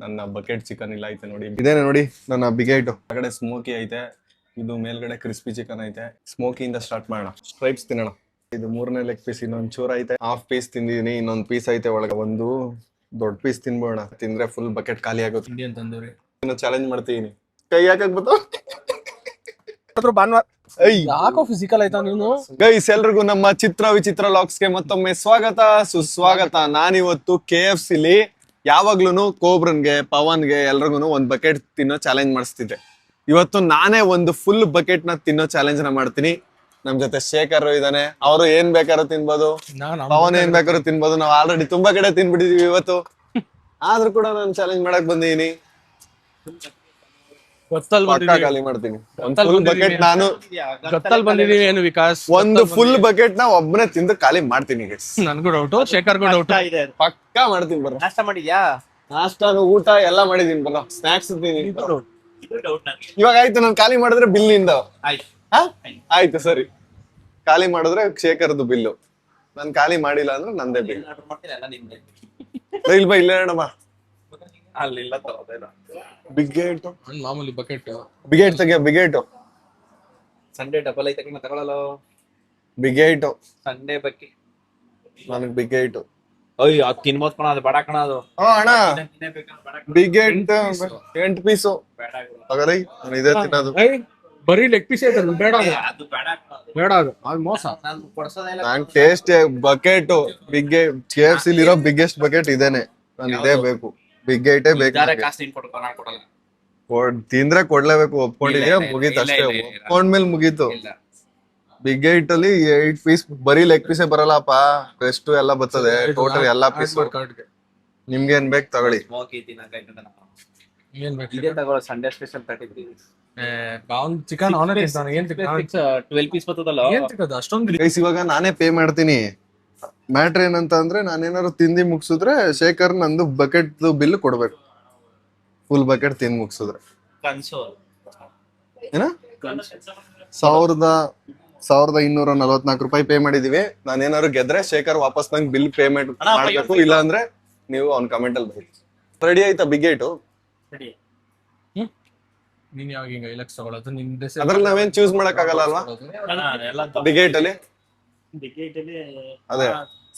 ನನ್ನ bucket chicken ಇಲ್ಲ ಐತೆ ನೋಡಿ. ಇದೇನೆ ನೋಡಿ ನನ್ನ ಬಿಗೇಟ್. ಹೊರಗಡೆ ಸ್ಮೋಕಿ ಐತೆ, ಇದು ಮೇಲ್ಗಡೆ ಕ್ರಿಸ್ಪಿ ಚಿಕನ್ ಐತೆ. ಸ್ಮೋಕಿಯಿಂದ ಸ್ಟಾರ್ಟ್ ಮಾಡೋಣ. ಸ್ಟ್ರೈಪ್ಸ್ ತಿನ್ನೋಣ. ಇದು ಮೂರನೇ ಲೆಗ್ ಪೀಸ್, ಇನ್ನೊಂದ್ ಚೂರ್ ಐತೆ. ಹಾಫ್ ಪೀಸ್ ತಿಂದಿದೀನಿ, ಇನ್ನೊಂದ್ ಪೀಸ್ ಐತೆ ಒಳಗೆ. ಒಂದು ದೊಡ್ಡ ಪೀಸ್ ತಿನ್ಬೋಣ. ತಿಂದ್ರೆ ಫುಲ್ ಬಕೆಟ್ ಖಾಲಿ ಆಗುತ್ತೆ. ಇಂಡಿಯನ್ ತಂದೂರಿ ಚಾಲೆಂಜ್ ಮಾಡ್ತೀನಿ. ಕೈ ಯಾಕೆ ಭಾನುವಾರ ಯಾಕೋ ಫಿಸಿಕಲ್ ಆಯ್ತಾ ನೀನು? ಗೈಸ್, ಎಲ್ರಿಗೂ ನಮ್ಮ ಚಿತ್ರ ವಿಚಿತ್ರ ಲಾಕ್ಸ್ಗೆ ಮತ್ತೊಮ್ಮೆ ಸ್ವಾಗತ ಸುಸ್ವಾಗತ. ನಾನಿವತ್ತು KFC ಲಿ ಯಾವಾಗ್ಲೂ ಕೋಬ್ರನ್ಗೆ ಪವನ್ಗೆ ಎಲ್ರಿಗೂ ಒಂದ್ ಬಕೆಟ್ ತಿನ್ನೋ ಚಾಲೆಂಜ್ ಮಾಡಿಸ್ತಿದ್ದೆ. ಇವತ್ತು ನಾನೇ ಒಂದು ಫುಲ್ ಬಕೆಟ್ ನ ತಿನ್ನೋ ಚಾಲೆಂಜ್ ನ ಮಾಡ್ತೀನಿ. ನಮ್ ಜೊತೆ ಶೇಖರ್ ಇದಾನೆ. ಅವರು ಏನ್ ಬೇಕಾದ್ರೂ ತಿನ್ಬೋದು, ಪವನ್ ಏನ್ ಬೇಕಾದ್ರೂ ತಿನ್ಬೋದು. ನಾವ್ ಆಲ್ರೆಡಿ ತುಂಬಾ ಕಡೆ ತಿನ್ಬಿಟ್ಟಿದೀವಿ ಇವತ್ತು. ಆದ್ರೂ ಕೂಡ ನಾನು ಚಾಲೆಂಜ್ ಮಾಡಕ್ ಬಂದಿದೀನಿ. ಖಾಲಿ ಮಾಡ್ತೀನಿ. ಫುಲ್ ಬಕೆಟ್ ನಾನು ಬಂದಿದೀವಿ ಏನು ವಿಕಾಸ್? ಒಂದು ಫುಲ್ ಬಕೆಟ್ ನ ಒಬ್ಬನೇ ತಿಂದು ಖಾಲಿ ಮಾಡ್ತೀನಿ. ನನ್ಗೂ ಡೌಟ್, ಶೇಖರ್ಗೂ ಡೌಟ್. ಪಕ್ಕಾ ಮಾಡ್ತೀನಿ. ಬರೋ ನಾಷ್ಟ ಮಾಡಿದ್ಯಾ? ನಾಷ್ಟಾನು ಊಟ ಎಲ್ಲ ಮಾಡಿದೀನಿ. ಬರೋ ಸ್ನಾಕ್ಸ್ ಇವಾಗ ಆಯ್ತು. ನಾನು ಖಾಲಿ ಮಾಡಿದ್ರೆ ಬಿಲ್ ನಿಂದ ಆಯ್ತು. ಸರಿ, ಖಾಲಿ ಮಾಡಿದ್ರೆ ಶೇಖರ್ದು ಬಿಲ್ಲು. ನಾನು ಖಾಲಿ ಮಾಡಿಲ್ಲ ಅಂದ್ರೆ ನಂದೇ ಬಿಲ್. ಇಲ್ವಾ ಇಲ್ಲೇ ಹೇಳಮ್ಮ. ಅಲ್ಲಿಲ್ಲ ಬಿಗೇಟ್ ಮಾಮೂಲಿ ಬಕೆಟ್. ಬಿಗೇಟ್ ತೆಗಿಯ. ಬಿಗೇಟು ಸಂಡೇ ಡಬಲ್ ಐತೆ ಕಣ, ತಗೊಳ್ಳಲ್ಲ. ಬಿಗೇಟು ಸಂಡೇ ಬಕ್ಕಿ ನನಗ್ ಬಿಗೇಟು. ಅಯ್ಯೋ ಅದು ತಿನ್ಬೋದ್ ಕಣ, ಅದು ಬೇಡ ಕಣ. ಅದು ಅಣ್ಣ ಬಿಗೇಟ್ 8 ಪೀಸು ತಗೋರಿ. ನಾನು ಇದೇ ತಿನ್ನೋದು. ಬರೀ ಲೆಗ್ ಪೀಸ್ ಐತೆ, ಬೇಡ ಅದು ಬೇಡ ಬೇಡ, ಅದು ಮೋಸ. ನಾನು ಕೊಡ್ಸೋದಿಲ್ಲ. ನಾನ್ ಟೇಸ್ಟ್ ಬಕೆಟ್ KFC ಇರೋ ಬಿಗ್ಗೆಸ್ಟ್ ಬಕೆಟ್ ಇದೇನೆ. ನಾನು ಇದೇ ಬೇಕು, ಬಿಗ್ಗೇಟೇ ಬೇಕು. ಕಾಸು ನೀನ್ ಕೊಡ್ಕೊ, ನಾನು ಕೊಡಲ್ಲ. ತಿಂದ್ರೆ ಕೊಡ್ಲೇಬೇಕು. ಒಪ್ಕೊಂಡಿದ್ಯಾ ಮುಗೀತು ಅಷ್ಟೇ. ಒಪ್ಕೊಂಡ್ಮೇಲೆ ಮುಗೀತು. ಬಿಗ್ಗೇಟ್ ಅಲ್ಲಿ 8 ಪೀಸ್ ಬರೀ ಲೆಗ್ ಪೀಸೇ ಬರಲ್ಲಪ್ಪ, ರೆಸ್ಟ್ ಎಲ್ಲ ಬರ್ತದೆ. ಟೋಟಲ್ ಎಲ್ಲಾ ಪೀಸ್ ನಿಮ್ಗೆ ಏನ್ ಬೇಕು ತಗೊಳ್ಳಿ. ಸ್ಮೋಕಿ ತಿನ್ನಕೈತೆ ನಾನು. ಏನ್ ಬೇಕು? ಇದೇ ತಗೊಳ್ಳೋ ಸಂಡೇ ಸ್ಪೆಷಲ್ 33. ಚಿಕನ್ ಆನರ್ ತಿಂತಾನೆ. ಏನ್ 12 ಪೀಸ್ ಬರ್ತದಲ್ಲ, ಏನ್ ತಿನ್ನೋದು ಅಷ್ಟೊಂದು? ಗೈಸ್, ಇವಾಗ ನಾನೇ ಪೇ ಮಾಡ್ತೀನಿ. ಮ್ಯಾಟ್ರ್ ಏನಂತ ಅಂದ್ರೆ ನಾನೇನಾದ್ರು ತಿಂದಿ ಮುಗಿಸಿದ್ರೆ ಶೇಖರ್ ನಂದು ಬಕೆಟ್ ಬಿಲ್ ಕೊಡ್ಬೇಕು. ಫುಲ್ ಬಕೆಟ್ ತಿಂದು ಮುಗಿಸಿದ್ರೆ ಕನ್ಸೋಲ್ ಏನ 1244 ರೂಪಾಯಿ ಪೇ ಮಾಡಿದೀವಿ. ನಾನೇನಾದ್ರು ಗೆದ್ರೆ ಶೇಖರ್ ವಾಪಸ್ ನಂಗೆ ಬಿಲ್ ಪೇಮೆಂಟ್ ಮಾಡ್ಬೇಕು. ಇಲ್ಲ ಅಂದ್ರೆ ನೀವು ಅವ್ನ ಕಮೆಂಟ್ ಅಲ್ಲಿ ಬರೀ. ರೆಡಿ ಆಯ್ತಾ ಬಿಗೇಟು? ನೀನ್ ಯಾವಾಗ ಹಿಂಗ ಇಲೆಕ್ಸ್ ತಗೊಳ್ಳೋದು? ನಿನ್ ಅದ್ರಲ್ಲಿ ನಾವೇನ್ ಚೂಸ್ ಮಾಡಕ್ ಆಗಲ್ಲ ಅಲ್ವಾ ಬಿಗೇಟ್ ಅಲ್ಲಿ? ಅದೇ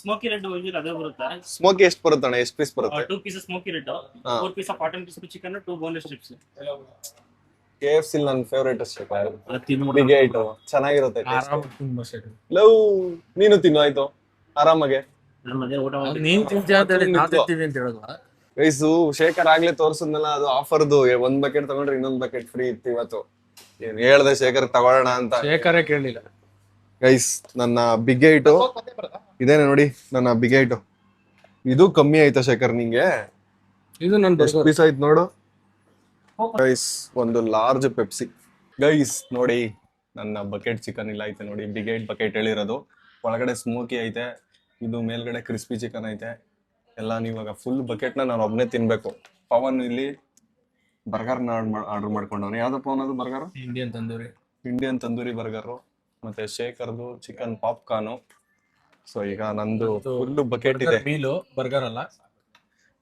ಸ್ಮೋಕಿ ರೆಡ್ ಅದೇ ಬರುತ್ತೆ. ಸ್ಮೋಕಿ ಎಷ್ಟು ಬರುತ್ತಣ್ಣ? ಎಷ್ಟು ಪೀಸ್ ಬರುತ್ತೆ? 2 ಪೀಸಸ್ ಸ್ಮೋಕಿ ರೆಡ್, 4 ಪೀಸ್ ಕಾಟನ್ crispy chicken, 2 boneless strips. KFC ನನ್ನ ಫೇವರೇಟ್ ಅಷ್ಟೇ ಬಿಗೇಟ್. ಚೆನ್ನಾಗಿರುತ್ತೆ. ಲವ್ ನೀನು ತಿನ್ನು ಆಯ್ತು ಆರಾಮಾಗೆ. ನೀನ್ ತಿಂತೀಯ ಅಂತ ಹೇಳಿ ನಾವ್ ತಿಂತೀವಿ ಅಂತ ಹೇಳೋದು. ಗೈಸು, ಶೇಖರ್ ಆಗ್ಲೇ ತೋರ್ಸದ್ನಲ್ಲ, ಅದು ಆಫರ್ದು. ಒಂದ್ ಬಕೆಟ್ ತಗೊಂಡ್ರೆ ಇನ್ನೊಂದ್ ಬಕೆಟ್ ಫ್ರೀ ಇತ್ತು ಇವತ್ತು. ಏನ್ ಹೇಳ್ದೆ ಶೇಖರ್ ತಗೊಳ್ಳೋಣ ಅಂತ. ಶೇಖರೇ ಕೇಳಿಲ್ಲ. ಗೈಸ್, ನನ್ನ ಬಿಗೇಟು ಇದೇನೆ ನೋಡಿ. ನನ್ನ ಬಿಗೇಟು ಇದು ಕಮ್ಮಿ ಆಯ್ತಾ ಶೇಖರ್ ನಿಂಗೆ? ಇದು ನನ್ ಎಷ್ಟು ಪೀಸ್ ಆಯ್ತು ನೋಡು ಗೈಸ್. ಒಂದು ಲಾರ್ಜ್ ಪೆಪ್ಸಿ. ಗೈಸ್ ನೋಡಿ, ನನ್ನ ಬಕೆಟ್ ಚಿಕನ್ ಇಲ್ಲ ಐತೆ ನೋಡಿ. ಬಿಗೇಟ್ ಬಕೆಟ್ ಹೇಳಿರೋದು. ಒಳಗಡೆ ಸ್ಮೋಕಿ ಐತೆ, ಇದು ಮೇಲ್ಗಡೆ ಕ್ರಿಸ್ಪಿ ಚಿಕನ್ ಐತೆ. ಎಲ್ಲ ನೀವಾಗ ಫುಲ್ ಬಕೆಟ್ ನಾನು ಒಬ್ನೇ ತಿನ್ಬೇಕು. ಪವನ್ ಇಲ್ಲಿ ಬರ್ಗರ್ ಆರ್ಡರ್ ಮಾಡ್ಕೊಂಡವನು. ಯಾವ್ದಪ್ಪ ಅವನದು ಬರ್ಗರ್? Indian tandoori burger. ಮತ್ತೆ ಶೇಖರ್ದು ಚಿಕನ್ ಪಾಪ್ಕಾರ್ನು. ಸೊ ಈಗ ನಂದು ಫುಲ್ ಬಕೆಟ್ ಇದೆ. ಬರ್ಗರ್ ಅಲ್ಲ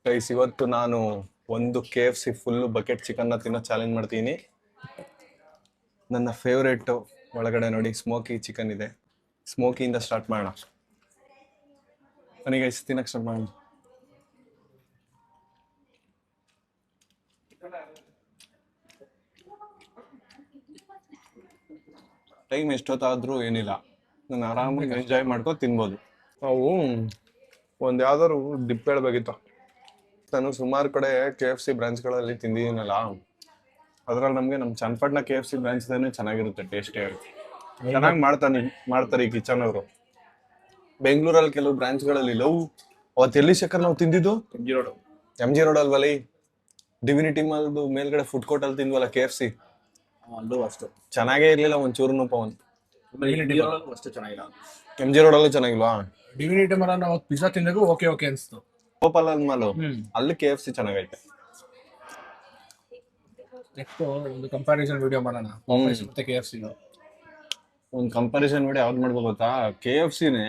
ಗೈಸ್, ಇವತ್ತು ನಾನು ಒಂದು KFC ಫುಲ್ ಬಕೆಟ್ ಚಿಕನ್ ನ ತಿನ್ನೋ ಚಾಲೆಂಜ್ ಮಾಡ್ತೀನಿ. ನನ್ನ ಫೇವ್ರೇಟ್ ಒಳಗಡೆ ನೋಡಿ ಸ್ಮೋಕಿ ಚಿಕನ್ ಇದೆ. ಸ್ಮೋಕಿಯಿಂದ ಸ್ಟಾರ್ಟ್ ಮಾಡೋಣ. ನನಗೆ ಗೈಸ್ ತಿನ್ನಕ್ ಸ್ಟಾರ್ಟ್ ಮಾಡೋಣ. ಟೈಮ್ ಎಷ್ಟೊತ್ತಾದ್ರೂ ಏನಿಲ್ಲ, ನಾನು ಆರಾಮಾಗಿ ಎಂಜಾಯ್ ಮಾಡ್ಕೊಂಡು ತಿನ್ಬೋದು. ನಾವು ಒಂದು ಯಾವ್ದಾದ್ರು ಡಿಪ್ ಹೇಳ್ಬೇಕಿತ್ತು. ನಾನು ಸುಮಾರು ಕಡೆ KFC ಬ್ರಾಂಚ್ಗಳಲ್ಲಿ ತಿಂದಿದ್ದೀನಲ್ಲ, ಅದ್ರಲ್ಲಿ ನಮಗೆ ನಮ್ಮ ಚನ್ನಪಟ್ಟಣ KFC ಬ್ರಾಂಚ್ದೇ ಚೆನ್ನಾಗಿರುತ್ತೆ. ಟೇಸ್ಟೇ ಚೆನ್ನಾಗಿ ಮಾಡ್ತಾರೆ ಈ ಕಿಚನ್ ಅವರು. ಬೆಂಗಳೂರಲ್ಲಿ ಕೆಲವು ಬ್ರಾಂಚ್ಗಳಲ್ಲಿ ಲವ್. ಅವತ್ತು ಎಲ್ಲಿ ಶೇಖರ್ ನಾವು ತಿಂದಿದ್ದು? MG ರೋಡ್ ಅಲ್ವಲ್ಲಿ, ಡಿವಿನಿಟಿ ಮಾಲ್ದು ಮೇಲ್ಗಡೆ ಫುಡ್ ಕೋರ್ಟ್ ಅಲ್ಲಿ ತಿಂದ್ವಲ್ಲ KFC. ಅಲ್ಲೂ ಅಷ್ಟು ಚೆನ್ನಾಗೇ ಇರ್ಲಿಲ್ಲ ಒಂಚೂರು ಪವನ್. ಅಷ್ಟು ಚೆನ್ನಾಗಿಲ್ಲ. MG ರೋಡ್ ಅಲ್ಲೂ ಚೆನ್ನಾಗಿಲ್ವಾ? ಡಿವಿನಿಟಿ ಮರ ನಾವು ಪಿಜ್ಜಾ ತಿಂದಾಗೂ ಓಕೆ ಅನ್ಸ್ತು. ಗೋಪಾಲ್ ಮಾಲು ಅಲ್ಲಿ KFC ಚೆನ್ನಾಗೈತೆ. ನೆಕ್ಸ್ಟ್ ಒಂದು ಕಂಪ್ಯಾರಿಸನ್ ವಿಡಿಯೋ ಮಾಡೋಣ ಮತ್ತೆ KFC. ಒಂದು ಕಂಪ್ಯಾರಿಸನ್ ವಿಡಿಯೋ ಯಾವ್ದು ಮಾಡ್ಬೋದು ಗೊತ್ತಾ? KFCನೇ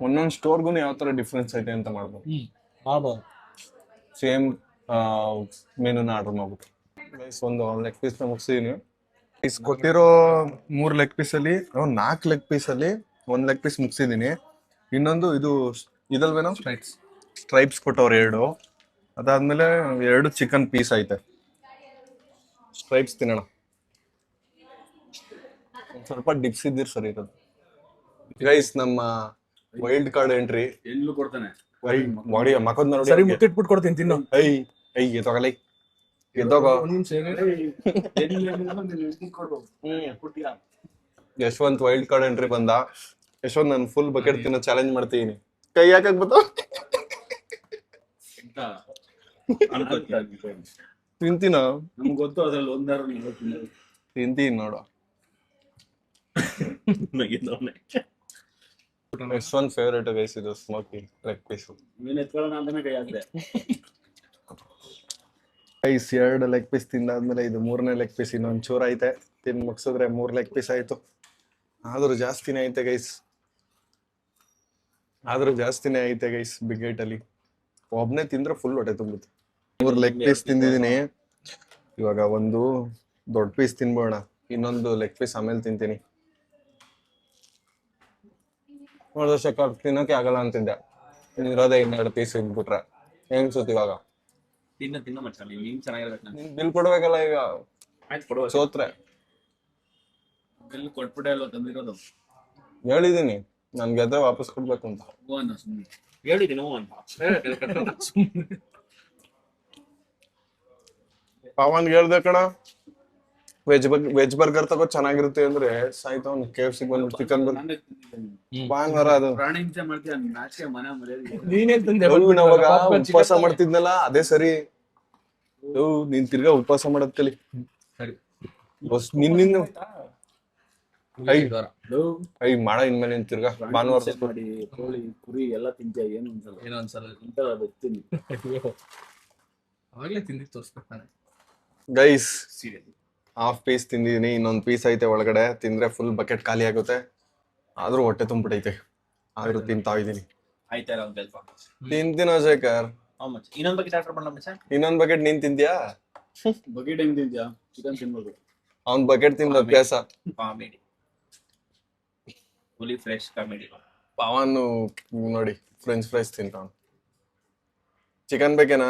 ಒಂದೊಂದು ಸ್ಟೋರ್ಗು ಯಾವ ತರ ಡಿಫ್ರೆನ್ಸ್ ಐತೆ ಅಂತ ಮಾಡ್ಬೋದು. ಮಾಡ್ಬೋದು. ಸೇಮ್ ಮೆನುನ ಆರ್ಡರ್ ಮಾಡ್ಬಿಟ್ಟು ಗೈಸ್ ಒಂದು ಲೆಗ್ ಪೀಸ್ನ ಮುಗಿಸಿದೀನಿ. ಪೀಸ್ ಕೊಟ್ಟಿರೋ 3 ಲೆಗ್ ಪೀಸಲ್ಲಿ 4 ಲೆಗ್ ಪೀಸಲ್ಲಿ 1 ಲೆಗ್ ಪೀಸ್ ಮುಗಿಸಿದೀನಿ. ಇನ್ನೊಂದು ಇದಲ್ವೇನೋ ಸ್ಟ್ರೈಪ್ಸ್ ಕೊಟ್ಟವ್ರು 2. ಅದಾದ್ಮೇಲೆ 2 ಚಿಕನ್ ಪೀಸ್ ಐತೆ. ಸ್ಟ್ರೈಪ್ಸ್ ತಿನ್ನೋಣ. ಸ್ವಲ್ಪ ಡಿಪ್ಸ್ ಇದ್ದೀರಿ ಸರಿ ಇರೋದು. ಗೈಸ್ ನಮ್ಮ ವೈಲ್ಡ್ ಕಾರ್ಡ್ ಎಂಟ್ರಿ ಎಲ್ಲೂ ಕೊಡ್ತಾನೆ. ಬಾಡಿ ಮಕ್ಕದ್ ನೋಡಿ. ಸರಿ ಮುತ್ತಿಟ್ಬಿಟ್ಟು ಕೊಡ್ತೀನಿ ತಿನ್ನು. ಐ ಎತ್ತೋಗಲೈ ಎದ್ದೋಗೋ. ಯಶವಂತ್ ವೈಲ್ಡ್ ಕಾರ್ಡ್ ಎಂಟ್ರಿ ಬಂದ. ಯಶವಂತ್ ನಾನು ಫುಲ್ ಬಕೆಟ್ ತಿನ್ನೋ ಚಾಲೆಂಜ್ ಮಾಡ್ತೀನಿ. ಕೈ ಯಾಕಾಗ್ ಬತ್ತು ತಿಂತೀನ ನಮ್ಗೆ ಗೊತ್ತು ಅದ್ರಲ್ಲಿ ಒಂದಾರು ತಿಂತೀನಿ ನೋಡು. ಯಶವಂತ್ ಫೇವ್ರೇಟ್ ಗೈಸ್ ಇದು ಸ್ಮೋಕಿ ಲೆಗ್ ಪೀಸ್. ನೀನ್ ಎತ್ಕೊಳ್ಳೋಣ ಅಂತಾನೆ ಕೈ ಹಾಕ್ದೆ. ಗೈಸ್ 2 ಲೆಗ್ ಪೀಸ್ ತಿಂದಾದ್ಮೇಲೆ ಇದು 3ನೇ ಲೆಗ್ ಪೀಸ್ ಇನ್ನೊಂದ್ ಚೂರ್ ಐತೆ. ತಿಂದ್ ಮುಗಿಸಿದ್ರೆ 3 ಲೆಗ್ ಪೀಸ್ ಆಯ್ತು. ಆದ್ರೂ ಜಾಸ್ತಿನೇ ಐತೆ ಗೈಸ್ ಬಿಗ್ಗೇಟ್ ಅಲ್ಲಿ. ಒಬ್ನೇ ತಿಂದ್ರೆ ಫುಲ್ ಹೊಟ್ಟೆ ತುಂಬುತ್ತೆ. 3 ಲೆಗ್ ಪೀಸ್ ತಿಂದಿದೀನಿ. ಇವಾಗ ಒಂದು ದೊಡ್ಡ ಪೀಸ್ ತಿನ್ಬೋಣ. ಇನ್ನೊಂದು ಲೆಗ್ ಪೀಸ್ ಆಮೇಲೆ ತಿಂತೀನಿ. ನೋಡಿದ್ರೆ ಶೇಖರ್ ತಿನ್ನೋಕೆ ಆಗಲ್ಲ ಅಂತಿದ್ದೆ. ಇರೋದೇ 2 ಪೀಸ್ ಇಟ್ಬಿಟ್ರೆ ಹೆಂಗ್ ಸುತ್ತ ಇವಾಗ. ತಿನ್ನ ಮಚ್ಚ ನೀನ್ ಚೆನ್ನಾಗಿರ್ಬೇಕು. ನಾನು ಬಿಲ್ ಕೊಡ್ಬೇಕಲ್ಲ ಈಗ. ಆಯ್ತು ಕೊಡುವ. ಸೋತ್ರೆ ಬಿಲ್ ಕೊಟ್ಬಿಟ್ಟೆ ಅಲ್ವಾ ತಂದಿರೋದು. ಹೇಳಿದೀನಿ ನನ್ ಗೆದ್ರೆ ವಾಪಸ್ ಕೊಡ್ಬೇಕು ಅಂತ. ಹೇಳಿದೀನಿ ಅಂತ. ಪವನ್ ಹೇಳ್ದೆ ಕಣ ವೆಜ್ ಬರ್ಗರ್ ತಗೋ ಚೆನ್ನಾಗಿರುತ್ತೆ ಅಂದ್ರೆ ಸಾಯ್ತು. ಅವ್ನು KFC ಬಂದು ಚಿಕನ್ ಬರ್ಗರ್ ಭಾನುವಾರ ಅದು ಪ್ರಾಣಿ ಹಿಂಸೆ ಮಾಡ್ತೀಯ. ನಾಚಿಕೆ ಮನೆ ಮರ್ಯಾದೆ. ನೀನೇ ತಂದೆ ಅವಾಗ ಉಪವಾಸ ಮಾಡ್ತಿದ್ನಲ್ಲ ಅದೇ ಸರಿ. ನೀನ್ ತಿರ್ಗಾ ಉಪವಾಸ ಮಾಡೋದ್ ಕಲಿ. ನಿನ್ನ ಐ ಮಾಡ ಇನ್ಮೇಲೆ ನೀನ್ ತಿರ್ಗಾ ಭಾನುವಾರ ಮಾಡಿ ಕೋಳಿ ಕುರಿ ಎಲ್ಲ ತಿಂತೀಯ. ಏನು ಅನ್ಸಲ್ಲ ಇಂತ ಬರ್ತೀನಿ. ಅವಾಗ್ಲೇ ತಿಂದಿದ್ದು ತೋರಿಸ್ಬೇಕು. ಗೈಸ್ ಹಾಫ್ ಪೀಸ್ ತಿಂದಿದೀನಿ. ಇನ್ನೊಂದ್ ಪೀಸ್ ಐತೆ ಒಳಗಡೆ. ತಿಂದ್ರೆ ಫುಲ್ ಬಕೆಟ್ ಖಾಲಿ ಆಗುತ್ತೆ. ಆದ್ರೂ ಹೊಟ್ಟೆ ತುಂಬಿಟ್ಟೈತೆ. ಆದ್ರೂ ತಿಂತಾ ಇದೀನಿ. ಆಯ್ತಾರ ಒಂದ್ ಸ್ವಲ್ಪ ತಿಂತೀನೋ ಶೇಖರ್. ಇನ್ನೊಂದ್ ಬಕೆಟ್ ಆರ್ಡರ್ ಮಾಡಲ ಮಚ್ಚ. ಇನ್ನೊಂದ್ ಬಕೆಟ್ ನೀನ್ ತಿಂತೀಯಾ? ಬಕೆಟ್ ಹೆಂಗ್ ತಿಂತೀಯ? ಚಿಕನ್ ತಿನ್ಬೋದು. ಅವ್ನ್ ಬಕೆಟ್ ತಿಂದ ಅಭ್ಯಾಸ. Comedy fully fresh comedy. Pavan ನೋಡಿ ಫ್ರೆಂಚ್ ಫ್ರೈಸ್ ತಿಂತಾವ್. ಚಿಕನ್ ಬೇಕೇನಾ?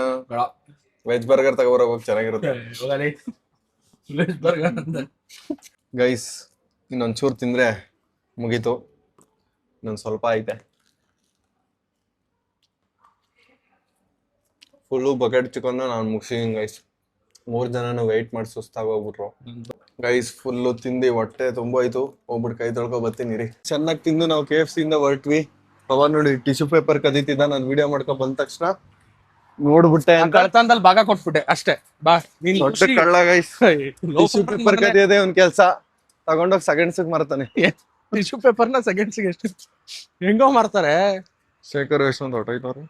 ವೆಜ್ ಬರ್ಗರ್ ತಗೋಬರ ಹೋಗಿ ಚೆನ್ನಾಗಿರುತ್ತೆ. ಗೈಸ್ ಇನ್ನೊಂದ್ ಚೂರ್ ತಿಂದ್ರೆ ಮುಗೀತು. ಇನ್ನೊಂದ್ ಸ್ವಲ್ಪ ಐತೆ. ಫುಲ್ಲು ಬಕೆಟ್ ಚಿಕನ್ ನಾನು ಮುಗಿಸಿದೀನಿ ಗೈಸ್. 3 ಜನನು ವೆಯ್ಟ್ ಮಾಡಿ ಸುಸ್ತಾಗೋಗ್ಬಿಟ್ರು ಗೈಸ್. ಫುಲ್ಲು ತಿಂದು ಹೊಟ್ಟೆ ತುಂಬೋಯ್ತು. ಹೋಗ್ಬಿಟ್ಟು ಕೈ ತೊಳ್ಕೊ ಬರ್ತೀನಿ ರೀ. ಚೆನ್ನಾಗಿ ತಿಂದು ನಾವು KFC ಇಂದ ಹೊರಟ್ವಿ. ಪವನ್ ನೋಡಿ ಟಿಶ್ಯೂ ಪೇಪರ್ ಕದೀತಿದ್ದ. ನಾನು ವಿಡಿಯೋ ಮಾಡ್ಕೊಂಡ್ ಬಂದ ತಕ್ಷಣ ನೋಡ್ಬಿಟ್ಟೆ ಅಂತ ಕಳ್ತನದಲ್ಲಿ ಭಾಗ ಕೊಟ್ಬಿಟ್ಟೆ ಅಷ್ಟೇ. ಬಾ ನೀನ್ ದೊಡ್ಡ ಕಳ್ಳ ಗೈಸ್. ಟಿಶ್ಯೂ ಪೇಪರ್ ಕದಿಯೋದೇ ಒಂದ್ ಕೆಲ್ಸ. ತಗೊಂಡೋಗಿ ಸೆಕೆಂಡ್ಸ್ ಮಾರ್ತಾನೆ. ಟಿಶ್ಯೂ ಪೇಪರ್ನ ಸೆಕೆಂಡ್ಸ್ಗೆ ಎಷ್ಟು ಹೆಂಗೋ ಮಾರ್ತಾರೆ. ಶೇಖರ್ ಎಷ್ಟೊಂದು ಹೊಟ್ಟೋಯ್ತವ್ರು.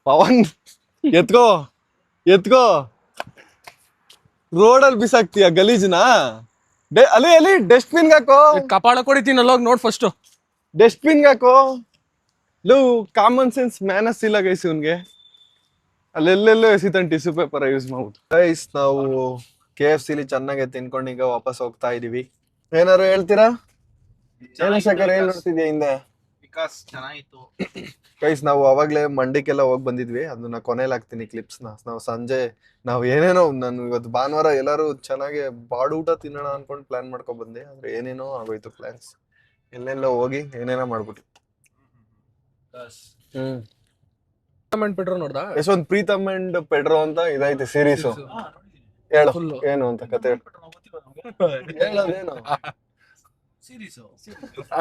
ಪವನ್ ಎತ್ಕೋ ರೋಡಲ್ಲಿ ಬಿಸಾಕ್ತಿಯ ಗಲೀಜ್ನ. ಅಲ್ಲಿ ಡಸ್ಟ್ಬಿನ್ ಹಾಕೋ. ಕಪಾಳ ಕೊಡಿತೀನಿ ಹೋಗಿ ನೋಡ್ ಫಸ್ಟ್. ಡಸ್ಟ್ಬಿನ್ ಹಾಕೋ. ಕಾಮನ್ ಸೆನ್ಸ್ ಮ್ಯಾನಸ್ ಇಲ್ಲ ಗೈಸ್ ಇವ್ನ್ಗೆ. ಅಲ್ಲೆಲ್ಲೆಲ್ಲೋ ಎಸಿತಾನೆ ಟಿಶ್ಯೂ ಪೇಪರ್ ಯೂಸ್ ಮಾಡ್ಬಿಟ್ಟು. ಗೈಸ್ ನಾವು KFC ಚೆನ್ನಾಗಿ ತಿನ್ಕೊಂಡು ಈಗ ವಾಪಸ್ ಹೋಗ್ತಾ ಇದೀವಿ. ಏನಾರು ಹೇಳ್ತೀರಾ? ಶೇಖರ್ ಏನ್ ನೋಡ್ತಿದ್ಯಾ ಹಿಂದೆ? ವಿಕಾಸ್ ಚೆನ್ನಾಗಿತ್ತು ಗೈಸ್. ನಾವು ಅವಾಗ್ಲೇ ಮಂಡಿಕೆಲ್ಲ ಹೋಗಿ ಬಂದಿದ್ವಿ. ಅದನ್ನ ಕೊನೆಯಲ್ಲಿ ಹಾಕ್ತೀನಿ ಕ್ಲಿಪ್ಸ್ ನ. ನಾವು ಸಂಜೆ ನಾವು ಏನೇನೋ ನಾನು ಇವತ್ತು ಭಾನುವಾರ ಎಲ್ಲಾರು ಚೆನ್ನಾಗಿ ಬಾಡೂಟ ತಿನ್ನೋಣ ಅನ್ಕೊಂಡು ಪ್ಲಾನ್ ಮಾಡ್ಕೊಂಡ್ ಬಂದೆ. ಆದ್ರೆ ಏನೇನೋ ಆಗೋಯ್ತು ಪ್ಲಾನ್ಸ್. ಎಲ್ಲೆಲ್ಲ ಹೋಗಿ ಏನೇನೋ ಮಾಡ್ಬಿಟ್ಟು. ಪೆಟ್ರೋ ನೋಡ್ದಾ? ಯಶವಂತ್ ಪ್ರೀತಮ್ ಅಂಡ್ ಪೆಡ್ರೋ ಅಂತ ಇದೈತೆ ಸೀರೀಸ್. ಹೇಳು ಏನು ಅಂತ ಕತೆ ಹೇಳೋದೇನು?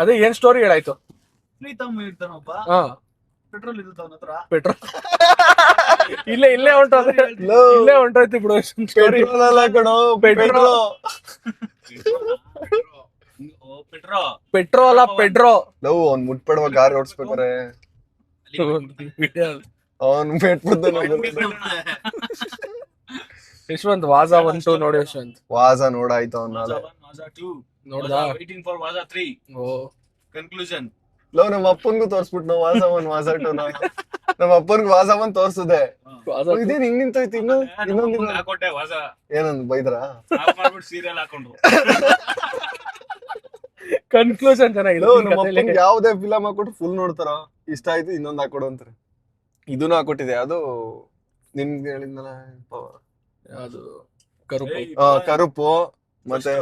ಅದೇ ಏನ್ ಸ್ಟೋರಿ ಹೇಳಾಯ್ತು. ಪ್ರೀತಮ್ ಇರ್ತಾನಪ್ಪ. ಪೆಟ್ರೋಲ್ ಇರುತ್ತೆ ಅವನ ಹತ್ರ. ಪೆಟ್ರೋಲ್ ಇಲ್ಲೇ ಹೊಂಟೋಯ್ತು ಬಿಡು. ಪೆಟ್ರೋಲ್ ಅಲ್ಲ ಕಣೋ, ಪೆಟ್ರೋ. ಪೆಟ್ರೋ ಅಲ್ಲ ಪೆಡ್ರೋ. ಲವ್ ಅವ್ನ್ ಮುಟ್ಪಡುವ ಗಾರ್ ಓಡಿಸ್ಬೇಕಾರೆ ಅವ್ನು ಬಿಟ್ಬಿಡ್ತಾನೆ. ಯಶವಂತ್ ವಾಜಾ 1 2 ನೋಡಿ. ಯಶವಂತ್ ವಾಜಾ ನೋಡಾಯ್ತು ಅವ್ನ. ವಾಜಾ 2 ನೋಡ್ದಾ? waiting for ವಾಜಾ 3. ಓ ಕನ್ಕ್ಲೂಷನ್ ಲೋ ನಮ್ಮ ಅಪ್ಪನ್ಗೂ ತೋರ್ಸ್ಬಿಟ್ಟು ನಾವು ವಾಸ2 ನಮ್ಮ ಅಪ್ಪನ್ಗೂ ವಾಸ1 ತೋರ್ಸುದೆ ಇದೇನ್ ಹಿಂಗ್ ನಿಂತೈತಿ ಇನ್ನೊಂದ್ ಹಾಕೊಟ್ಟೆ ಹೊಸ ಏನಂದ್ ಬೈದ್ರಾ ಆಫ್ ಮಾಡ್ಬಿಟ್ಟು ಸೀರಿಯಲ್ ಹಾಕೊಂಡ್ರು. ಕನ್ಕ್ಲೂಷನ್ ಚೆನ್ನಾಗಿದೆ ಲೋ ನಮ್ಮ ಅಪ್ಪನ್ಗೆ ಯಾವ್ದೇ ಫಿಲಮ್ ಹಾಕೊಟ್ರು ಫುಲ್ ನೋಡ್ತಾರ ಇಷ್ಟ ಆಯ್ತು ಇನ್ನೊಂದ್ ಹಾಕೊಡು ಅಂತಾರೆ ಇದನ್ನು ಹಾಕೊಟ್ಟಿದೆ ಅದು ನಿನ್ಗೆ ಹೇಳಿದ್ನಲ್ಲ ಅದು ಕರುಪು ಕರುಪು ಮತ್ತೆ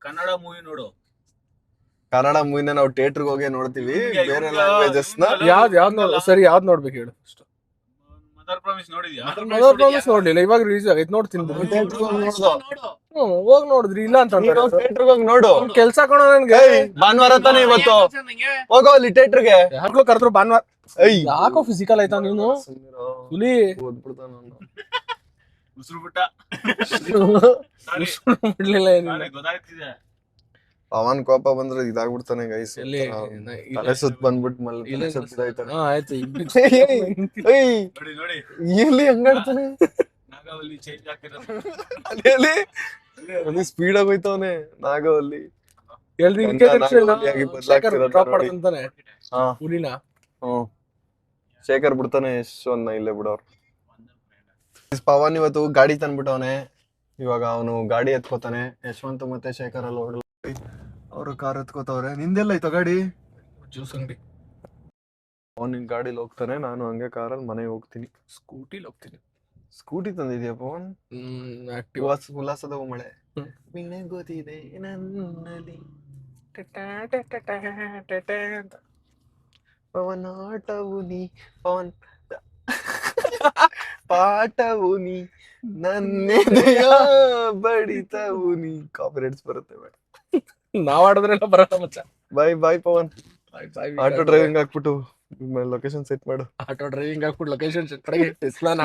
ಕನ್ನಡ ಮೂವಿ ನೋಡು. ಕನ್ನಡ ಮೂವಿನ ನಾವು ಥಿಯೇಟರ್ಗೆ ಹೋಗಿ ನೋಡ್ತೀವಿ ಬೇರೆ ಲ್ಯಾಂಗ್ವೇಜಸ್ ನ ಯಾವ್ದ್ ಸರಿ ಯಾವ್ದ್ ನೋಡ್ಬೇಕು ಹೇಳು ಮದರ್ ಪ್ರಾಮಿಸ್ ನೋಡಿದ್ಯಾ? ಮದರ್ ಪ್ರಾಮಿಸ್ ನೋಡ್ಲಿಲ್ಲ ಇವಾಗ ರಿಲೀಸ್ ಆಗೈತೆ ನೋಡ್ತೀನಿ ಥಿಯೇಟರ್ಗೆ ಹೋಗಿ ನೋಡ್ದು ಹೋಗ್ ನೋಡಿದ್ರಿ ಇಲ್ಲ ಅಂತ ಥಿಯೇಟರ್ಗೆ ಹೋಗಿ ನೋಡು ಕೆಲ್ಸ ಕೊಡೋ ನನ್ಗೆ ಭಾನುವಾರ ತಾನೇ ಇವತ್ತು ಹೋಗೋ ಅಲ್ಲಿ ಥಿಯೇಟರ್ಗೆ ಯಾಕೋ ಕರೆದ್ರು ಭಾನುವಾರ ಐ ಯಾಕೋ ಫಿಸಿಕಲ್ ಆಯ್ತಾ ನೀನು ಹುಲಿ ಓದ್ಬಿಡ್ತಾನ ಉಸಿರು ಬಿಟ್ಟ. ಬಿಡ್ಲಿಲ್ಲ ಏನಿಲ್ಲ ಗೊತ್ತಾಗ್ತಿದೆ. ಪವನ್ ಕೋಪ ಬಂದ್ರೆ ಇದಾಗ್ಬಿಡ್ತಾನೆ ಗೈಸ್ ಎಲ್ಲಿ ತಲೆ ಸುತ್ತ ಬಂದ್ಬಿಟ್ಟು ಮಲ್ಲ ಸುತ್ತಾಯ್ತಾನೆ ಆಯ್ತು ನೋಡಿ ನೋಡಿ ಎಲ್ಲಿ ಹಂಗಾಡ್ತಾನೆ ನಾಗಾವಲ್ಲಿ ಚೇಂಜ್ ಆಗ್ತಿರೋದು. ಅಲ್ಲಿ ಸ್ಪೀಡ್ ಆಗೋಯ್ತವನೆ ನಾಗವಲ್ಲಿ ಎಲ್ರಿ ಡ್ರಾಪ್ ಮಾಡ್ಕೊಂತಾನೆ ಹುಲಿನ ಶೇಖರ್ ಬಿಡ್ತಾನೆ ಯಶವಂತ ಇಲ್ಲೇ ಬಿಡೋರು ಪವನ್ ಇವತ್ತು ಗಾಡಿ ತಂದ್ಬಿಟ್ಟವನೆ ಇವಾಗ ಅವನು ಗಾಡಿ ಎತ್ಕೋತಾನೆ ಯಶವಂತ್ ಮತ್ತೆ ಶೇಖರ್ ಅಲ್ಲಿ ಓಡ್ ಅವರು ಕಾರ್ ಎತ್ಕೋತವ್ರೆ ನಿಂದೆಲ್ಲ ಐತ ಗಾಡಿ ಜ್ಯೂಸ್ ಅಂಗಡಿ ಅವನ್ ಗಾಡಿಲಿ ಹೋಗ್ತಾನೆ ನಾನು ಹಂಗೆ ಕಾರಲ್ಲಿ ಮನೆಗೆ ಹೋಗ್ತೀನಿ ಸ್ಕೂಟಿಲಿ ಹೋಗ್ತೀನಿ ಸ್ಕೂಟಿ ತಂದಿದ್ಯಾ ಪವನ್ ಆಕ್ಟಿವ್ ಉಲ್ಲಾಸದ ಮಳೆ ಗೊತ್ತಿದೆ ನನ್ನಲ್ಲಿ ಪವನ್ ಆಟವು ನೀ ಪವನ್ ಪಾಠವು ನೀ ನನ್ನೆದೆಯ ಬಡಿತವು ನೀ ಕಾಪಿರೈಟ್ಸ್ ಬರುತ್ತೆ ಬೇಡ ನಾವ್ ಆಡೋದ್ರೆಲ್ಲ ಬರಲ್ಲ ಮಚ್ಚ ಬಾಯ್ ಪವನ್ ಆಟೋ ಡ್ರೈವಿಂಗ್ ಹಾಕ್ಬಿಟ್ಟು ಲೊಕೇಶನ್ ಸೆಟ್ ಮಾಡು ಆಟೋ ಡ್ರೈವಿಂಗ್ ಹಾಕ್ಬಿಟ್ಟು ಲೊಕೇಶನ್ ಸೆಟ್ ಮಾಡಿ ಟೆಸ್ಲಾನ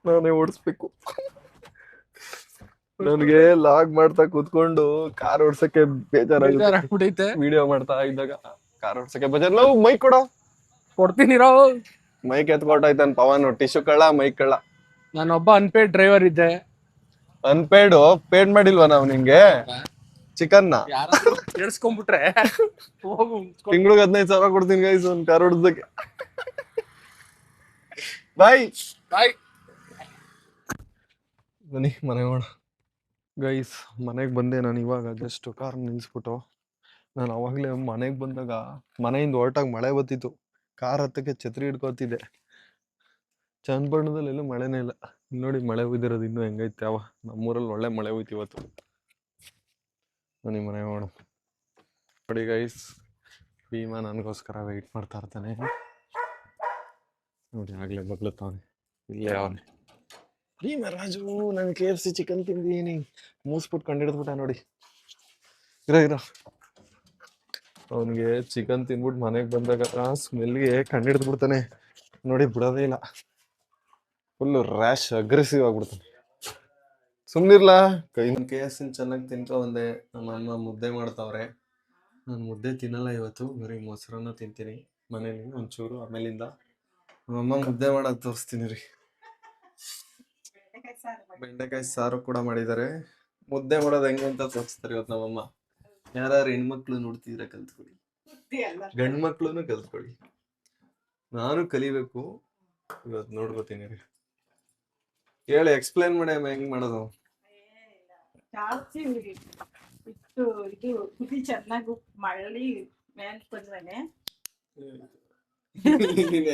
ನಾನೇ ಓಡಿಸ್ಬೇಕು ನನಗೆ ಲಾಗ್ ಮಾಡ್ತಾ ಕೂತ್ಕೊಂಡು ಕಾರ್ ಓಡ್ಸಕ್ಕೆ ಬೇಜಾರಾಗ್ಬಿಟ್ಟೈತೆ ವಿಡಿಯೋ ಮಾಡ್ತಾ ಇದ್ದಾಗ ಕಾರ್ ಓಡ್ಸಕ್ಕೆ ಬೇಜಾರ್ ನಾವು ಮೈಕ್ ಕೊಡ ಕೊಡ್ತೀನಿ ರಾವ್ ಮೈಕ್ ಎತ್ಕೊಟ್ಟಾಯ್ತಾನ ಪವನ್ ಟಿಶ್ಯೂ ಕಳ್ಳ ಮೈಕ್ ಕಳ್ಳ ನಾನೊಬ್ಬ ಅನ್ಪೇಡ್ ಡ್ರೈವರ್ ಇದ್ದೆ ಅನ್ಪೇಡ್ ಪೇಡ್ ಮಾಡಿಲ್ವಾ ನಾವ್ ನಿಂಗೆ ಚಿಕನ್ ನ ಕೇಳಿಸ್ಕೊಂಡ್ಬಿಟ್ರೆ ಹೋಗು ತಿಂಗ್ಳಿಗೆ 15,000 ಕೊಡ್ತೀನಿ ಗೈಸ್ ಒಂದ್ ಕಾರ್ ಹೊಡ್ಸಕ್ಕೆ ಬಾಯ್ ಬನ್ನಿ ಮನೆ ಹೋಣ ಗೈಸ್ ಮನೆಗೆ ಬಂದೆ ನಾನು ಇವಾಗ ಜಸ್ಟ್ ಕಾರ್ ನಿಲ್ಸ್ಬಿಟ್ಟು ನಾನು ಅವಾಗ್ಲೇ ಮನೆಗೆ ಬಂದಾಗ ಮನೆಯಿಂದ ಹೊರಟಾಗ ಮಳೆ ಬತ್ತಿತ್ತು ಕಾರ್ ಹತ್ತಕ್ಕೆ ಛತ್ರಿ ಹಿಡ್ಕೋತಿದ್ದೆ ಚನ್ನಪಟ್ಟಣದಲ್ಲಿ ಎಲ್ಲೂ ಮಳೆನೇ ಇಲ್ಲ ನೋಡಿ ಮಳೆ ಹೋಯ್ದಿರೋದು ಇನ್ನೂ ಹೆಂಗೈತೆ ಅವ ನಮ್ಮೂರಲ್ಲಿ ಒಳ್ಳೆ ಮಳೆ ಹೋಯ್ತು ಇವತ್ತು ಬನ್ನಿ ಮನೆ ಹೋಣ ನೋಡಿ ಗೈಸ್ ಭೀಮಾ ನನಗೋಸ್ಕರ ವೆಯ್ಟ್ ಮಾಡ್ತಾ ಇರ್ತಾನೆ ನೋಡಿ ಆಗ್ಲೇ ಬಗ್ಲತ್ತವನೆ ಇಲ್ಲೇ ಅವನೇ ಭೀಮ ರಾಜು ನಾನು KFC ಚಿಕನ್ ತಿಂದಿದ್ದೀನಿ ಮೂಸ್ಬಿಟ್ಟು ಕಂಡಿಡ್ದ್ಬಿಟ್ಟ ನೋಡಿ ಇರೋ ಅವನಿಗೆ ಚಿಕನ್ ತಿನ್ಬಿಟ್ಟು ಮನೆಗೆ ಬಂದಾಗ ಸ್ಮೆಲ್ಗೆ ಕಂಡಿಡ್ದ್ಬಿಡ್ತಾನೆ ನೋಡಿ ಬಿಡೋದೇ ಇಲ್ಲ ಫುಲ್ಲು ರ್ಯಾಶ್ ಅಗ್ರೆಸಿವ್ ಆಗ್ಬಿಡ್ತಾನೆ ಸುಮ್ನಿರ್ಲಾ ಕೈ KFC ಚೆನ್ನಾಗಿ ತಿನ್ಕೊ ಬಂದೆ ನಮ್ಮ ಅಮ್ಮ ಮುದ್ದೆ ಮಾಡ್ತಾವ್ರೆ ನಾನು ಮುದ್ದೆ ತಿನ್ನಲ್ಲ ಇವತ್ತು ಬರೀ ಮೊಸರನ್ನ ತಿಂತೀನಿ ಮನೇಲಿ ಒಂಚೂರು ಆಮೇಲಿಂದ ನಮ್ಮಮ್ಮ ಮುದ್ದೆ ಮಾಡೋದು ತೋರಿಸ್ತೀನಿ ರೀ ಬೆಂಡೆಕಾಯಿ ಸಾರು ಕೂಡ ಮಾಡಿದ್ದಾರೆ ಮುದ್ದೆ ಮಾಡೋದು ಹೆಂಗೆ ಅಂತ ತೋರಿಸ್ತಾರೆ ಇವತ್ತು ನಮ್ಮಮ್ಮ ಯಾರು ಹೆಣ್ಮಕ್ಳು ನೋಡ್ತಿದ್ರೆ ಕಲ್ತ್ಕೊಳ್ಳಿ ಗಂಡ್ ಮಕ್ಳು ಕಲ್ತ್ಕೊಳ್ಳಿ ನಾನು ಕಲಿಬೇಕು ಇವತ್ತು ನೋಡ್ಕೋತೀನಿ ರೀ ಹೇಳಿ ಎಕ್ಸ್ಪ್ಲೇನ್ ಮಾಡಿ ಹೆಂಗ್ ಮಾಡೋದು ಜಾಸ್ತಿ ಇಟ್ಟು ಇದು ಕುದಿ ಚೆನ್ನಾಗಿ ಮಳ್ಳಿ ಮೇಲೆ ಬಂದ್ಮೇಲೆ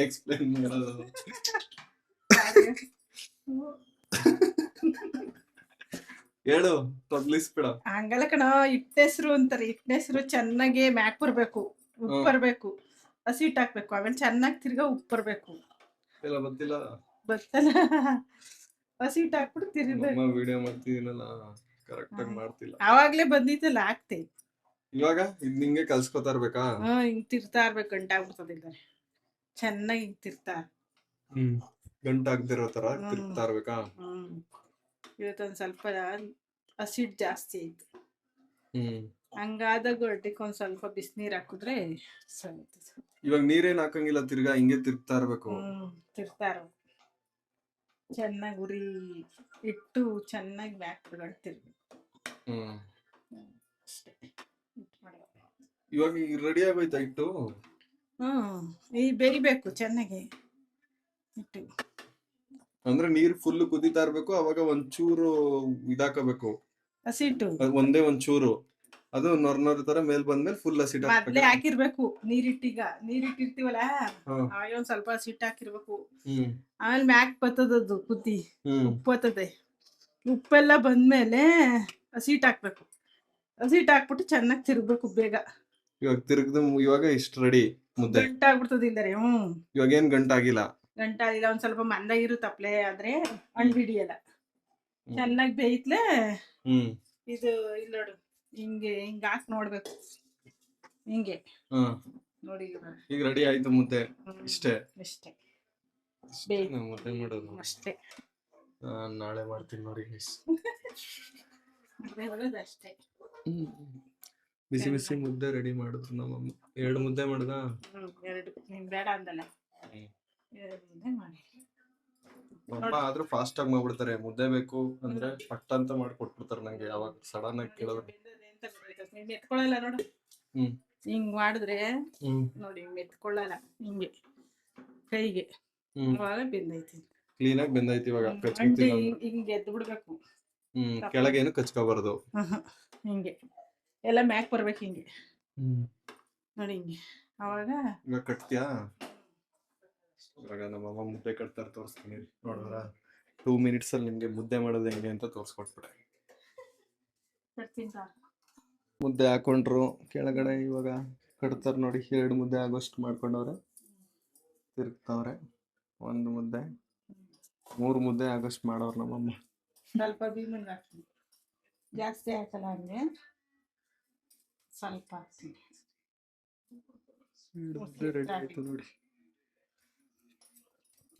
ಎಕ್ಸ್ಪ್ಲೇನ್ ಮಾಡೋದು ಹೇಳು ತೊದ್ಲಿಸ್ಬಿಡ ಹಂಗಲ್ಲ ಕಣ ಹಿಟ್ಟೆಸ್ರು ಅಂತಾರೆ ಹಿಟ್ಟೆಸ್ರು ಚೆನ್ನಾಗಿ ಮ್ಯಾಕ್ ಬರ್ಬೇಕು ಉಪ್ಪು ಬರ್ಬೇಕು ಹಸಿ ಹಿಟ್ಟು ಹಾಕ್ಬೇಕು ಆಮೇಲೆ ಚೆನ್ನಾಗಿ ತಿರ್ಗಾ ಉಪ್ಪು ಬರ್ಬೇಕು ಎಲ್ಲ ಗೊತ್ತಿಲ್ಲ ಬರ್ತಲ್ಲ ಹಸಿ ಹಿಟ್ಟು ಹಾಕ್ಬಿಟ್ಟು ತಿರ್ಬೇಕು ವಿಡಿಯೋ ಮಾಡ್ತಿದ್ದೀನಲ್ಲ ಕರೆಕ್ಟ್ ಆಗಿ ಮಾಡ್ತಿಲ್ಲ ಆವಾಗ್ಲೇ ಬಂದಿತ್ತಲ್ಲ ಹಾಕ್ತೆ ಇವಾಗ ಇದ್ ನಿಂಗೆ ಕಲ್ಸ್ಕೊತಾ ಇರ್ಬೇಕಾ ಹಿಂಗ್ ತಿರ್ತಾ ಇರ್ಬೇಕು ಗಂಟಾಗ್ಬಿಡ್ತದೆ ಇಲ್ಲ ಚೆನ್ನಾಗಿ ಹಿಂಗ್ ತಿರ್ತಾ ಗಂಟ ಆಗ್ದಿರೋ ತರ ತಿರ್ತಾ ಇರ್ಬೇಕಾ ಇವತ್ತೊಂದ್ ಸ್ವಲ್ಪ ಹಸಿ ಹಿಟ್ಟು ಜಾಸ್ತಿ ಆಯ್ತು ಹಂಗಾದಾಗ ಹೊಟ್ಟಿಗೆ ಒಂದ್ ಸ್ವಲ್ಪ ಬಿಸಿನೀರ್ ಹಾಕಿದ್ರೆ ಸರಿ ಇವಾಗ ನೀರೇನ್ ಹಾಕಂಗಿಲ್ಲ ತಿರ್ಗಾ ಹಿಂಗೆ ತಿರ್ಗ್ತಾ ಇರ್ಬೇಕು ತಿರ್ತಾ ಇರ್ಬೇಕು ಚೆನ್ನಾಗಿ ಉರಿ ಇಟ್ಟು ಚೆನ್ನಾಗಿ ಮ್ಯಾಕ್ ತಿರ್ಬೇಕು ಇವಾಗ ರೆಡಿ ಆಗೋಯ್ತಾ ಹಿಟ್ಟು? ಈ ಬೆರಿಬೇಕು ಚೆನ್ನಾಗಿ ಹಿಟ್ಟು. ಅಂದ್ರೆ ನೀರ್ ಫುಲ್ ಕುದೀತಾ ಇರ್ಬೇಕು, ಅವಾಗ ಒಂಚೂರು ಇದಾಕಬೇಕು, ಹಸಿ ಹಿಟ್ಟು ಒಂದೇ ಒಂಚೂರು, ಅದು ನೊರ್ ತರ ಮೇಲ್ ಬಂದ್ಮೇಲೆ ಫುಲ್ ಹಸಿ ಮೊದ್ಲೇ ಹಾಕಿರ್ಬೇಕು. ನೀರಿಟ್ಟಿರ್ತೀವಲ್ಲ ಅವಾಗ ಒಂದ್ ಸ್ವಲ್ಪ ಹಸಿ ಹಿಟ್ಟು ಹಾಕಿರ್ಬೇಕು. ಆಮೇಲೆ ಮ್ಯಾಕ್ ಬರ್ತದದು ಕುದ್ದಿ, ಉಪ್ಪು ಬರ್ತದೆ. ಉಪ್ಪೆಲ್ಲ ಬಂದ್ಮೇಲೆ ಹಸಿ ಹಿಟ್ಟು ಹಾಕ್ಬೇಕು. ಹಸಿ ಹಿಟ್ಟು ಹಾಕ್ಬಿಟ್ಟು ಚೆನ್ನಾಗಿ ತಿರ್ಗ್ಬೇಕು ಬೇಗ. ಇವಾಗ ತಿರ್ಗ್ದು ಇವಾಗ ಇಷ್ಟು ರೆಡಿ ಮುದ್ದೆ. ಗಂಟಾಗ್ಬಿಡ್ತದೆ ಇಲ್ಲರೆ. ಇವಾಗ ಏನ್ ಗಂಟಾಗಿಲ್ಲ. ಗಂಟಾಗಿಲ್ಲ, ಒಂದ್ ಸ್ವಲ್ಪ ಮಂದಾಗಿರು ತಪ್ಲೆ ಆದ್ರೆ ಅಂಡ್ಬಿಡಿಯಲ್ಲ. ಚೆನ್ನಾಗಿ ಬೇಯ್ತ್ಲೆ ಇದು ಇಲ್ಲಿ ನೋಡು, ಹಿಂಗೆ ಹಾಕ್ ನೋಡ್ಬೇಕು. ಹಿಂಗೆ ನೋಡಿ ಈಗ ರೆಡಿ ಆಯ್ತು ಮುದ್ದೆ. ಇಷ್ಟೇ ಅಷ್ಟೇ ಮುದ್ದೆ ಮಾಡೋದು. ಅಷ್ಟೇ ನಾಳೆ ಮಾಡ್ತೀನಿ ನೋಡಿ ಅಷ್ಟೇ. ಬಿಸಿ ಬಿಸಿ ಮುದ್ದೆ ರೆಡಿ ಮಾಡಿದ್ರು ನಮ್ಮಮ್ಮ. 2 ಮುದ್ದೆ ಮಾಡ್ದ. 2 ನೀನ್ ಬೇಡ ಅಂದಲ್ಲ, 2 ಮುದ್ದೆ ಮಾಡಿ. ಅಮ್ಮ ಆದ್ರೂ ಫಾಸ್ಟ್ ಆಗಿ ಮಾಡ್ಬಿಡ್ತಾರೆ. ಮುದ್ದೆ ಬೇಕು ಅಂದ್ರೆ ಪಟ್ಟ ಅಂತ ಮಾಡ್ಕೊಟ್ಬಿಡ್ತಾರೆ ನಂಗೆ. ಯಾವಾಗ ಸಡನ್ ಆಗಿ ಕೇಳಿದ್ರೆ ನೀನ್ ಮೆತ್ಕೊಳ್ಳಲ್ಲ ನೋಡು. ಹಿಂಗ್ ಮಾಡಿದ್ರೆ ನೋಡಿ ಮೆತ್ಕೊಳ್ಳಲ್ಲ. ಹಿಂಗೆ ಕೈಗೆ ಅವಾಗ ಬೆಂದೈತಿ, ಕ್ಲೀನ್ ಆಗಿ ಬೆಂದೈತಿ. ಇವಾಗ ಹಿಂಗೆ ಎದ್ದು ಬಿಡ್ಬೇಕು. ಕೆಳಗೇನು ಕಚ್ಕೋಬಾರ್ದು. ಹಿಂಗೆ ಎಲ್ಲ ಮ್ಯಾಕ್ ಬರ್ಬೇಕು. ಹಿಂಗೆ ನೋಡಿ, ಹಿಂಗೆ ಅವಾಗ ಇವಾಗ ಕಟ್ತೀಯಾ? ಇವಾಗ ನಮ್ಮಮ್ಮ ಮುದ್ದೆ ಕಟ್ತಾರೆ, ತೋರಿಸ್ತೀನಿ ನೋಡೋಣ. 2 minutes ಅಲ್ಲಿ ನಿಮ್ಗೆ ಮುದ್ದೆ ಮಾಡೋದು ಹೆಂಗೆ ಅಂತ ತೋರಿಸ್ಕೊಟ್ಬಿಟ್ಟೆ. ಮುದ್ದೆ ಹಾಕೊಂಡ್ರು ಕೆಳಗಡೆ. ಇವಾಗ ಕಟ್ತಾರೆ ನೋಡಿ. 2 ಮುದ್ದೆ ಆಗೋಷ್ಟು ಮಾಡ್ಕೊಂಡವ್ರೆ, ತಿರುಗ್ತವ್ರೆ. 1 ಮುದ್ದೆ, 3 ಮುದ್ದೆ ಆಗೋಷ್ಟು ಮಾಡೋರು ನಮ್ಮಮ್ಮ. ಸ್ವಲ್ಪ ಭೀಮನ್ ಹಾಕ್ತೀನಿ, ಜಾಸ್ತಿ ಹಾಕಲ್ಲ. ಹಂಗೆ ಸ್ವಲ್ಪ ಹಾಕ್ತೀನಿ. ಮುದ್ದೆ ರೆಡಿ ಆಯ್ತು ನೋಡಿ.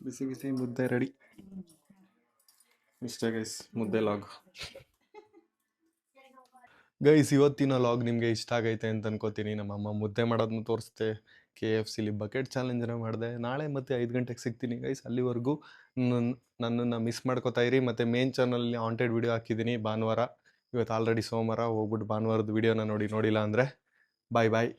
ಬಿಸಿ ಬಿಸಿ ಮುದ್ದೆ ರೆಡಿ. ಇಷ್ಟ ಗೈಸ್ ಮುದ್ದೆ ಲಾಗ್. ಗೈಸ್ ಇವತ್ತಿನ ಲಾಗ್ ನಿಮಗೆ ಇಷ್ಟ ಆಗೈತೆ ಅಂತ ಅನ್ಕೋತೀನಿ. ನಮ್ಮಮ್ಮ ಮುದ್ದೆ ಮಾಡೋದನ್ನ ತೋರಿಸ್ದೆ. KFCಲಿ ಬಕೆಟ್ ಚಾಲೆಂಜನ್ನ ಮಾಡಿದೆ. ನಾಳೆ ಮತ್ತೆ 5 ಗಂಟೆಗೆ ಸಿಗ್ತೀನಿ ಗೈಸ್. ಅಲ್ಲಿವರೆಗೂ ನನ್ನನ್ನು ಮಿಸ್ ಮಾಡ್ಕೋತಾ ಇರಿ. ಮತ್ತು ಮೇನ್ ಚಾನಲಲ್ಲಿ ಹಾಂಟೆಡ್ ವಿಡಿಯೋ ಹಾಕಿದ್ದೀನಿ ಭಾನುವಾರ. ಇವತ್ತು ಆಲ್ರೆಡಿ ಸೋಮವಾರ. ಹೋಗ್ಬಿಟ್ಟು ಭಾನುವಾರದ ವಿಡಿಯೋನ ನೋಡಿಲ್ಲ ಅಂದರೆ ಬಾಯ್.